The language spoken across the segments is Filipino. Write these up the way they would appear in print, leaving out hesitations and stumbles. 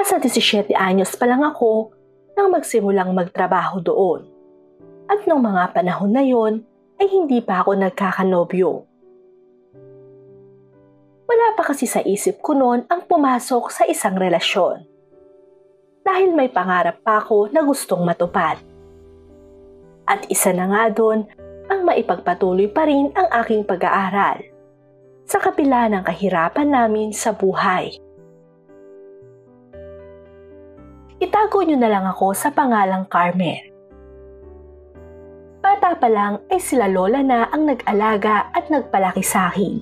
Nasa 17 anyos pa lang ako nang magsimulang magtrabaho doon. At noong mga panahon na yon ay hindi pa ako nagkakanobyo. Wala pa kasi sa isip ko noon ang pumasok sa isang relasyon. Dahil may pangarap pa ako na gustong matupad. At isa na nga doon ang maipagpatuloy pa rin ang aking pag-aaral sa kabila ng kahirapan namin sa buhay. Itago niyo na lang ako sa pangalang Carmen. Bata pa lang ay sila lola na ang nag-alaga at nagpalaki sa akin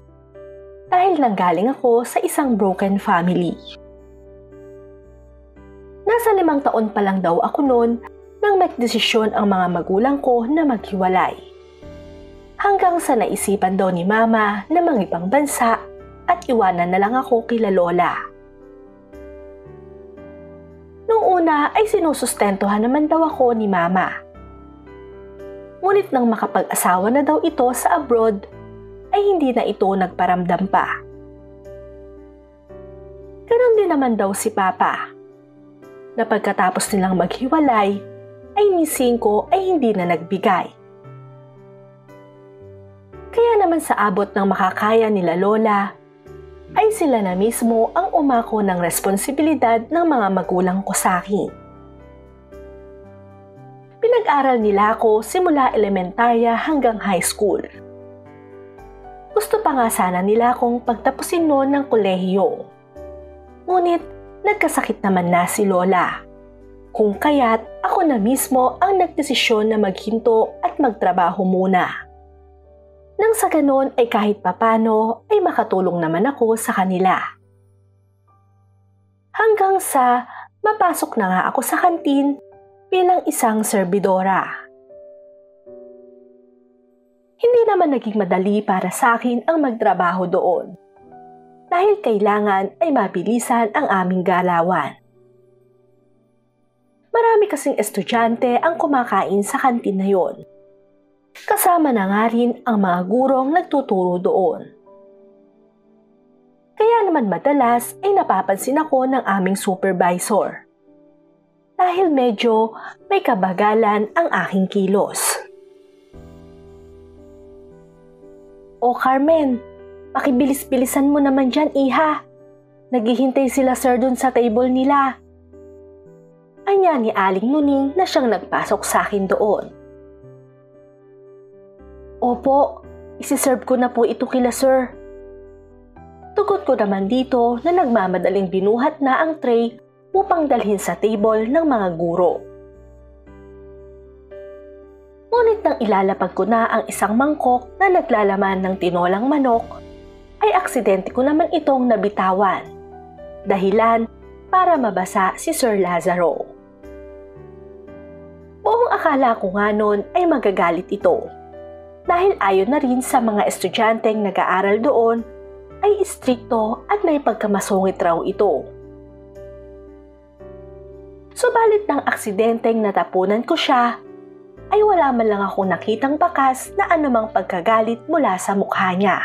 dahil nanggaling ako sa isang broken family. Nasa 5 taon pa lang daw ako noon nang magdesisyon ang mga magulang ko na maghiwalay. Hanggang sa naisipan daw ni Mama na mangibang bansa at iwanan na lang ako kila Lola. Nung una ay sinusustentuhan naman daw ako ni Mama. Ngunit nang makapag-asawa na daw ito sa abroad, ay hindi na ito nagparamdam pa. Ganon din naman daw si Papa, na pagkatapos nilang maghiwalay, ay ni 5 ay hindi na nagbigay. Kaya naman sa abot ng makakaya nila Lola, ay sila na mismo ang umako ng responsibilidad ng mga magulang ko sa akin. Pinag-aral nila ako simula elementarya hanggang high school. Gusto pa nga sana nila akong pagtapusin noon ng kolehiyo. Ngunit nagkasakit naman na si Lola. Kung kaya't ako na mismo ang nagdesisyon na maghinto at magtrabaho muna. Nang sa ganon ay kahit papano ay makatulong naman ako sa kanila. Hanggang sa mapasok na nga ako sa kantin bilang isang serbidora. Hindi naman naging madali para sa akin ang magtrabaho doon. Dahil kailangan ay mabilisan ang aming galawan. Marami kasing estudyante ang kumakain sa kantin na yon. Kasama na nga rin ang mga gurong nagtuturo doon. Kaya naman madalas ay napapansin ako ng aming supervisor. Dahil medyo may kabagalan ang aking kilos. O Carmen, pakibilis-bilisan mo naman dyan, iha. Naghihintay sila sir dun sa table nila. Anya ni Aling Nuning na siyang nagpasok sa akin doon. Opo, isi-serve ko na po ito kila sir. Tugot ko naman dito na nagmamadaling binuhat na ang tray upang dalhin sa table ng mga guro. Ngunit nang ilalapag ko na ang isang mangkok na naglalaman ng tinolang manok, ay aksidente ko naman itong nabitawan. Dahilan para mabasa si Sir Lazaro. Buong akala ko nga noon ay magagalit ito. Dahil ayon na rin sa mga estudyanteng nag-aaral doon, ay istrikto at may pagkamasungit raw ito. Subalit ng aksidenteng natapunan ko siya, ay wala man lang akong nakitang bakas na anumang pagkagalit mula sa mukha niya.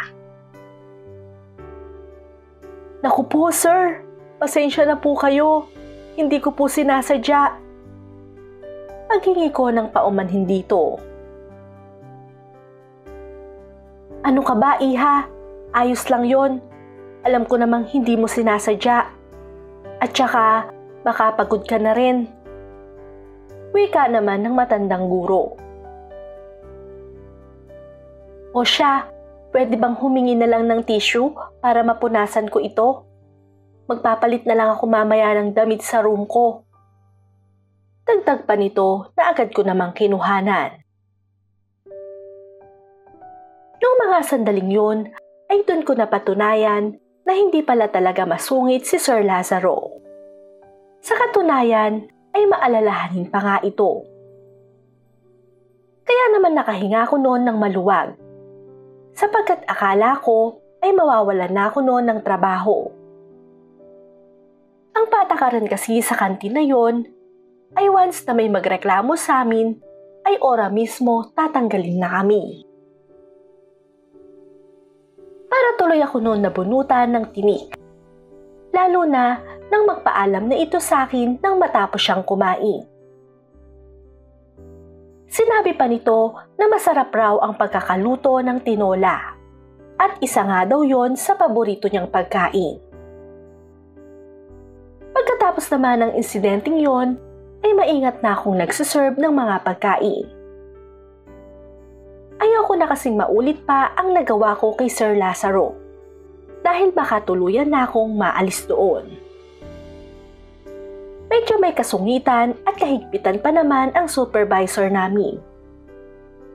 Naku po sir, pasensya na po kayo, hindi ko po sinasadya. Paghingi ko ng paumanhin dito. Ano ka ba, iha? Ayos lang yon. Alam ko namang hindi mo sinasadya. At saka, baka pagod ka na rin. Wika naman ng matandang guro. O siya, pwede bang humingi na lang ng tissue para mapunasan ko ito? Magpapalit na lang ako mamaya ng damit sa room ko. Dagdag pa nito na agad ko namang kinuhanan. Noong mga sandaling yun, ay doon ko napatunayan na hindi pala talaga masungit si Sir Lazaro. Sa katunayan, ay maalalahanin pa nga ito. Kaya naman nakahinga ko noon ng maluwag, sapagkat akala ko ay mawawalan na ako noon ng trabaho. Ang patakaran kasi sa kantin na yon, ay once na may magreklamo sa amin, ay ora mismo tatanggalin na kami. Para tuloy ako noon nabunutan ng tinik. lalo na nang magpaalam na ito sa akin nang matapos siyang kumain. Sinabi pa nito na masarap raw ang pagkakaluto ng tinola at isa nga daw yon sa paborito niyang pagkain. Pagkatapos naman ng insidenteng yon, ay maingat na akong nagsiserve ng mga pagkain. Ayaw ko na kasing maulit pa ang nagawa ko kay Sir Lazaro dahil baka tuluyan na akong maalis doon. Medyo may kasungitan at kahigpitan pa naman ang supervisor namin.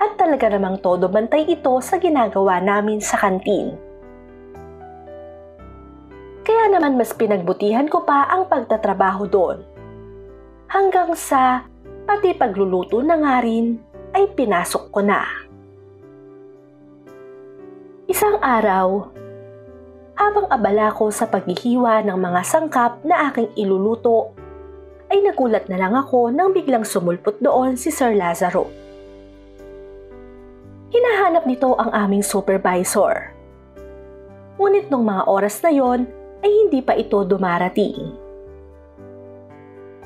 At talaga namang todo bantay ito sa ginagawa namin sa kantin. Kaya naman mas pinagbutihan ko pa ang pagtatrabaho doon. Hanggang sa pati pagluluto na nga rin ay pinasok ko na. Isang araw, habang abala ko sa paghihiwa ng mga sangkap na aking iluluto, ay nagulat na lang ako nang biglang sumulpot doon si Sir Lazaro. Hinahanap nito ang aming supervisor. Ngunit nung mga oras na yon ay hindi pa ito dumarating.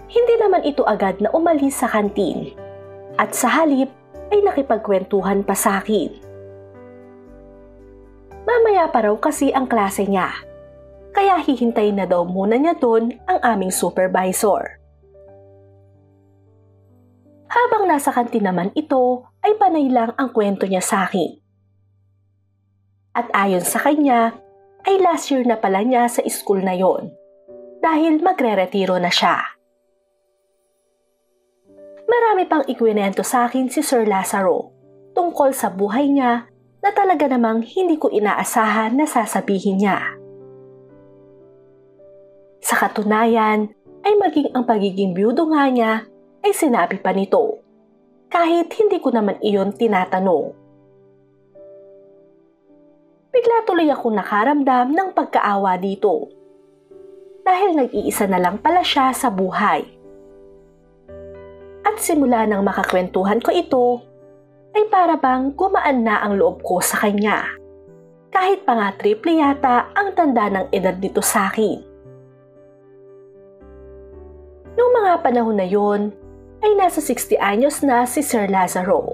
Hindi naman ito agad na umalis sa kantin at sa halip ay nakipagkwentuhan pa sa akin. Mamaya pa raw kasi ang klase niya, kaya hihintayin na daw muna niya doon ang aming supervisor. Habang nasa kantin naman ito, ay panay lang ang kwento niya sa akin. At ayon sa kanya, ay last year na pala niya sa school na yon, dahil magre-retiro na siya. Marami pang ikwinento sa akin si Sir Lazaro tungkol sa buhay niya na talaga namang hindi ko inaasahan na sasabihin niya. Sa katunayan, ay maging ang pagiging byudo nga niya ay sinabi pa nito, kahit hindi ko naman iyon tinatanong. Bigla tuloy akong nakaramdam ng pagkaawa dito, dahil nag-iisa na lang pala siya sa buhay. At simula nang makakwentuhan ko ito, ay para bang gumaan na ang loob ko sa kanya, kahit pa nga triple yata ang tanda ng edad nito sa akin. Noong mga panahon na yon, ay nasa 60 anyos na si Sir Lazaro.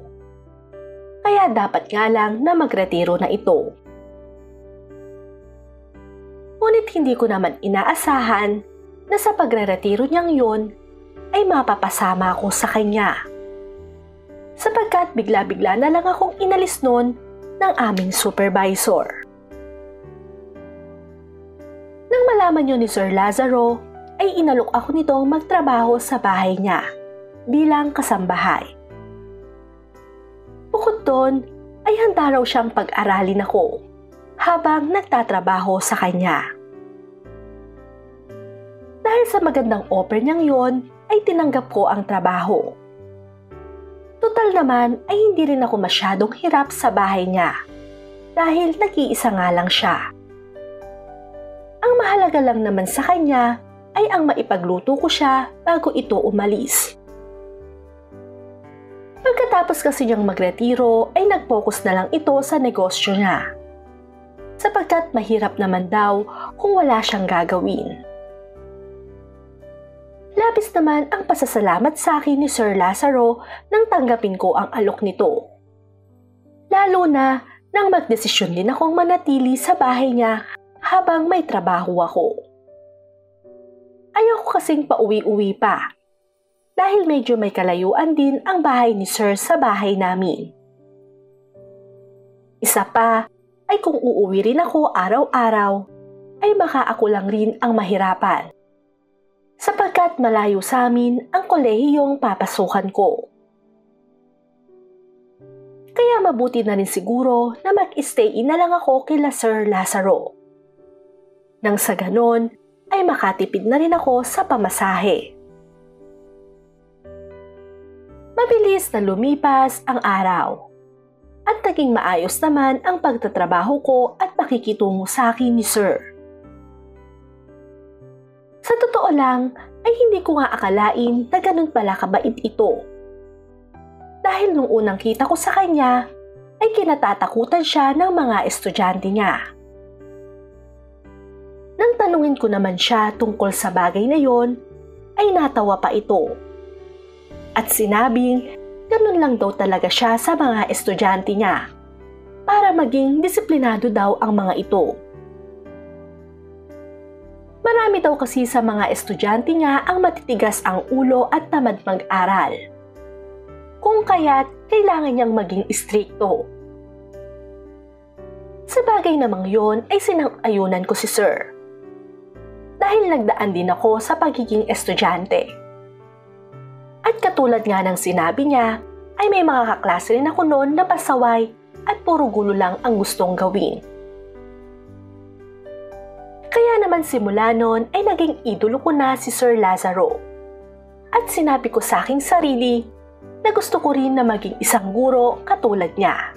Kaya dapat nga lang na magretiro na ito. Ngunit hindi ko naman inaasahan na sa pagre-retiro niyang yon ay mapapasama ako sa kanya. Sapagkat bigla-bigla na lang akong inalis noon ng aming supervisor. Nang malaman yun ni Sir Lazaro, ay inalok ako nitong magtrabaho sa bahay niya bilang kasambahay. Bukod doon, ay handa raw siyang pag-aralin ako habang nagtatrabaho sa kanya. Dahil sa magandang offer niyang yon, ay tinanggap ko ang trabaho. Total naman ay hindi rin ako masyadong hirap sa bahay niya dahil nag-iisa nga lang siya. Ang mahalaga lang naman sa kanya ay ang maipagluto ko siya bago ito umalis. Pagkatapos kasi niyang magretiro ay nag-focus na lang ito sa negosyo niya, sapagkat mahirap naman daw kung wala siyang gagawin. Labis naman ang pasasalamat sa akin ni Sir Lazaro nang tanggapin ko ang alok nito. Lalo na nang magdesisyon din akong manatili sa bahay niya habang may trabaho ako. Ayaw ko kasing pauwi-uwi pa dahil medyo may kalayuan din ang bahay ni Sir sa bahay namin. Isa pa ay kung uuwi rin ako araw-araw ay baka ako lang rin ang mahirapan, sapagkat malayo sa amin ang kolehiyong papasukan ko. Kaya mabuti na rin siguro na mag-stay na lang ako kila Sir Lazaro. Nang sa ganon ay makatipid na rin ako sa pamasahe. Mabilis na lumipas ang araw at naging maayos naman ang pagtatrabaho ko at pakikitungo sa akin ni Sir. Sa totoo lang ay hindi ko nga akalain na ganun pala kabait ito. Dahil nung unang kita ko sa kanya ay kinatatakutan siya ng mga estudyante niya. Nang tanungin ko naman siya tungkol sa bagay na yon, ay natawa pa ito. At sinabing ganun lang daw talaga siya sa mga estudyante niya para maging disiplinado daw ang mga ito. Marami daw kasi sa mga estudyante niya ang matitigas ang ulo at tamad mag-aral. Kung kaya't kailangan niyang maging istrikto. Sa bagay namang yon ay sinang-ayunan ko si Sir. Dahil nagdaan din ako sa pagiging estudyante. At katulad nga ng sinabi niya, ay may mga kaklase rin ako noon na pasaway at puro gulo lang ang gustong gawin. Kaya naman simula noon ay naging idolo ko na si Sir Lazaro. At sinabi ko sa aking sarili na gusto ko rin na maging isang guro katulad niya.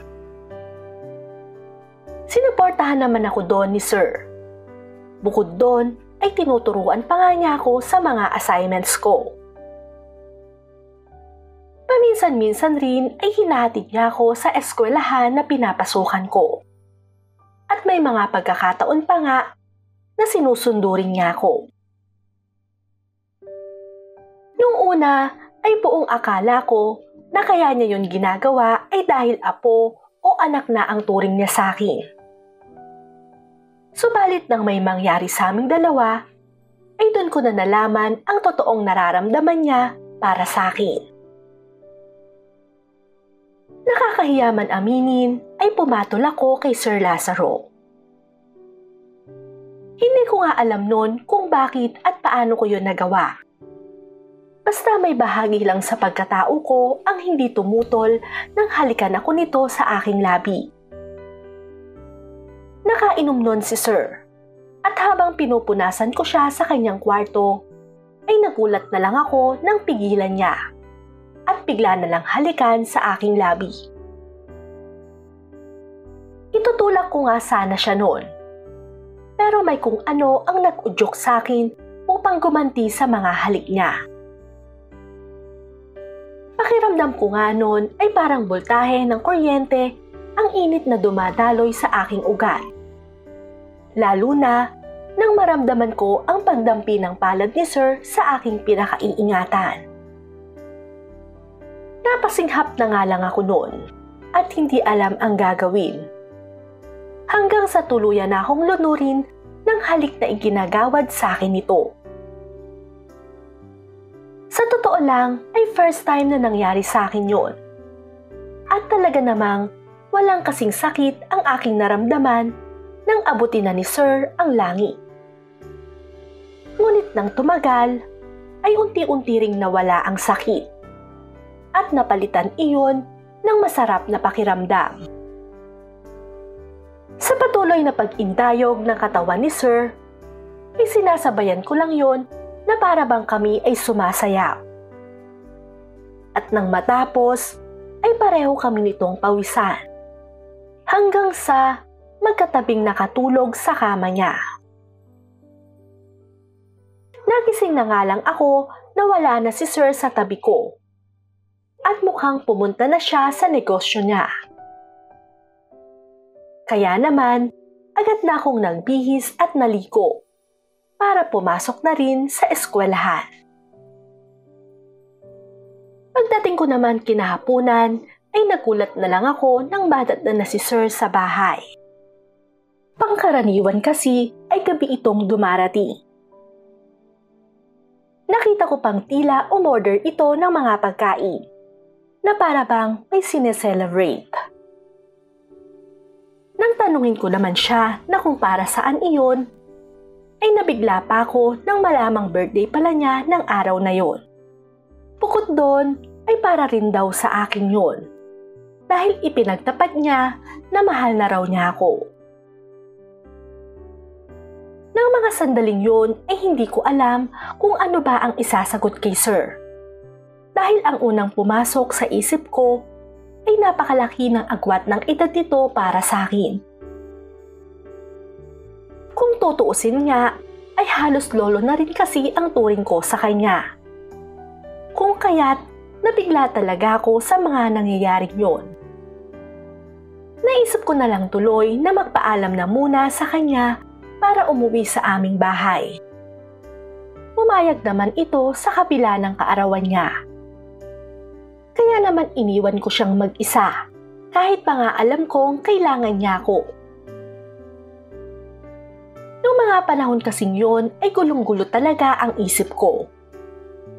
Sinuportahan naman ako doon ni Sir. Bukod doon ay tinuturuan pa nga niya ako sa mga assignments ko. Paminsan-minsan rin ay hinahatid niya ako sa eskwelahan na pinapasukan ko. At may mga pagkakataon pa nga na sinusundo rin niya ako. Nung una ay buong akala ko na kaya niya yun ginagawa ay dahil apo o anak na ang turing niya sa akin. Subalit nang may mangyari sa aming dalawa, ay doon ko na nalaman ang totoong nararamdaman niya para sa akin. Nakakahiya man aminin ay pumatol ako kay Sir Lazaro. Hindi ko nga alam noon kung bakit at paano ko yun nagawa. Basta may bahagi lang sa pagkatao ko ang hindi tumutol nang halikan ako nito sa aking labi. Nakainom noon si Sir, at habang pinupunasan ko siya sa kanyang kwarto, ay nagulat na lang ako nang pigilan niya at bigla na lang halikan sa aking labi. Itutulak ko nga sana siya noon, pero may kung ano ang nag-udyok sa akin upang gumanti sa mga halik niya. Pakiramdam ko nga noon ay parang boltahe ng kuryente ang init na dumadaloy sa aking ugat. Lalo na nang maramdaman ko ang pagdampi ng palad ni Sir sa aking pinakaiingatan. Napasinghap na nga lang ako noon at hindi alam ang gagawin. Hanggang sa tuluyan na akong lunurin ng halik na iginagawad sa akin nito. Sa totoo lang ay first time na nangyari sa akin yon. At talaga namang walang kasing sakit ang aking naramdaman nang abutin na ni Sir ang langit. Ngunit nang tumagal, ay unti-unti ring nawala ang sakit at napalitan iyon ng masarap na pakiramdam. Sa patuloy na pag-indayog ng katawan ni Sir, ay sinasabayan ko lang yon na para bang kami ay sumasayaw. At nang matapos, ay pareho kami nitong pawisan. Hanggang sa magkatabing nakatulog sa kama niya. Nagising na nga lang ako na wala na si Sir sa tabi ko. At mukhang pumunta na siya sa negosyo niya. Kaya naman, agad na akong nagbihis at naliko para pumasok na rin sa eskwelahan. Pagdating ko naman kinahaponan, ay nagulat na lang ako nang badat na si Sir sa bahay. Pangkaraniwan kasi ay gabi itong dumarating. Nakita ko pang tila umorder ito ng mga pagkain na para bang may sineselebrate. Nang tanungin ko naman siya na kung para saan iyon, ay nabigla pa ako nang malamang birthday pala niya ng araw na yon. Bukod doon ay para rin daw sa akin yon dahil ipinagtapat niya na mahal na raw niya ako. Nang mga sandaling yon ay hindi ko alam kung ano ba ang isasagot kay Sir. Dahil ang unang pumasok sa isip ko ay napakalaki ng agwat ng edad nito para sa akin. Kung tutuusin nga, ay halos lolo na rin kasi ang turing ko sa kanya. Kung kaya't nabigla talaga ako sa mga nangyayaring yon. Naisip ko na lang tuloy na magpaalam na muna sa kanya para umuwi sa aming bahay. Pumayag naman ito sa kabila ng kaarawan niya. Kaya naman iniwan ko siyang mag-isa, kahit pa nga alam kong kailangan niya ako. Noong mga panahon kasing yon ay gulong-gulo talaga ang isip ko.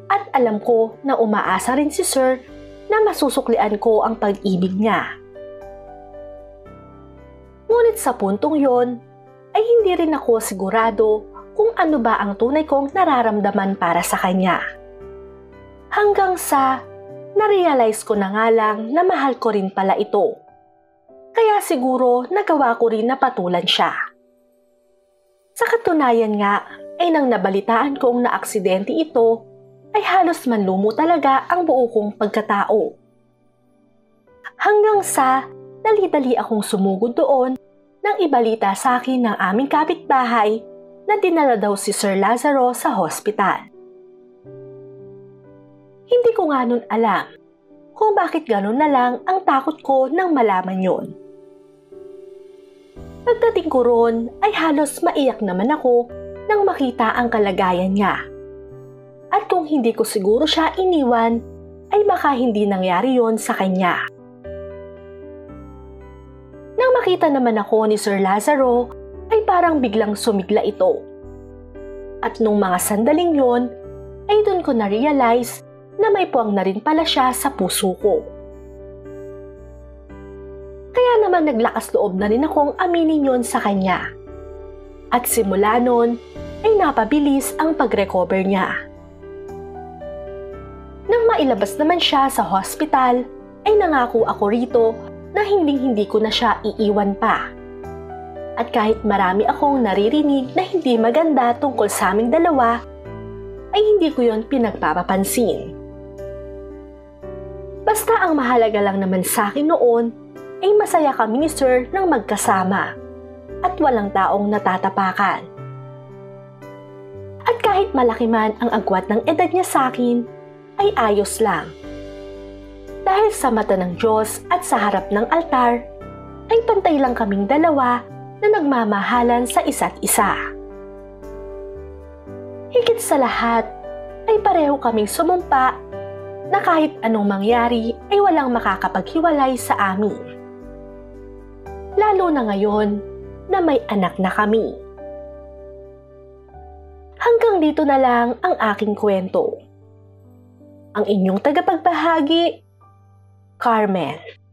At alam ko na umaasa rin si Sir na masusuklian ko ang pag-ibig niya. Ngunit sa puntong yon ay hindi rin ako sigurado kung ano ba ang tunay kong nararamdaman para sa kanya. Hanggang sa na-realize ko na nga lang na mahal ko rin pala ito. Kaya siguro nagawa ko rin na patulan siya. Sa katunayan nga ay nang nabalitaan kong na-aksidente ito ay halos manlumo talaga ang buo kong pagkatao. Hanggang sa dali-dali akong sumugod doon nang ibalita sa akin ng aming kapitbahay na dinala daw si Sir Lazaro sa hospital. Hindi ko nga nun alam kung bakit ganun na lang ang takot ko nang malaman yon. Pagdating ko ron ay halos maiyak naman ako nang makita ang kalagayan niya. At kung hindi ko siguro siya iniwan, ay baka hindi nangyari yon sa kanya. Nang makita naman ako ni Sir Lazaro, ay parang biglang sumigla ito. At nung mga sandaling yon, ay doon ko na-realize na may puwang na rin pala siya sa puso ko. Kaya naman naglakas loob na rin akong aminin yon sa kanya. At simula nun, ay napabilis ang pag-recover niya. Nang mailabas naman siya sa hospital, ay nangako ako rito na hindi ko na siya iiwan pa. At kahit marami akong naririnig na hindi maganda tungkol sa aming dalawa, ay hindi ko yon pinagpapapansin. Basta ang mahalaga lang naman sa akin noon ay masaya kami ni Sir nang magkasama at walang taong natatapakan. At kahit malaki man ang agwat ng edad niya sa akin, ay ayos lang. Dahil sa mata ng Diyos at sa harap ng altar, ay pantay lang kaming dalawa na nagmamahalan sa isa't isa. Higit sa lahat, ay pareho kaming sumumpa na kahit anong mangyari ay walang makakapaghiwalay sa amin. Lalo na ngayon na may anak na kami. Hanggang dito na lang ang aking kwento. Ang inyong tagapagbahagi, Carmen.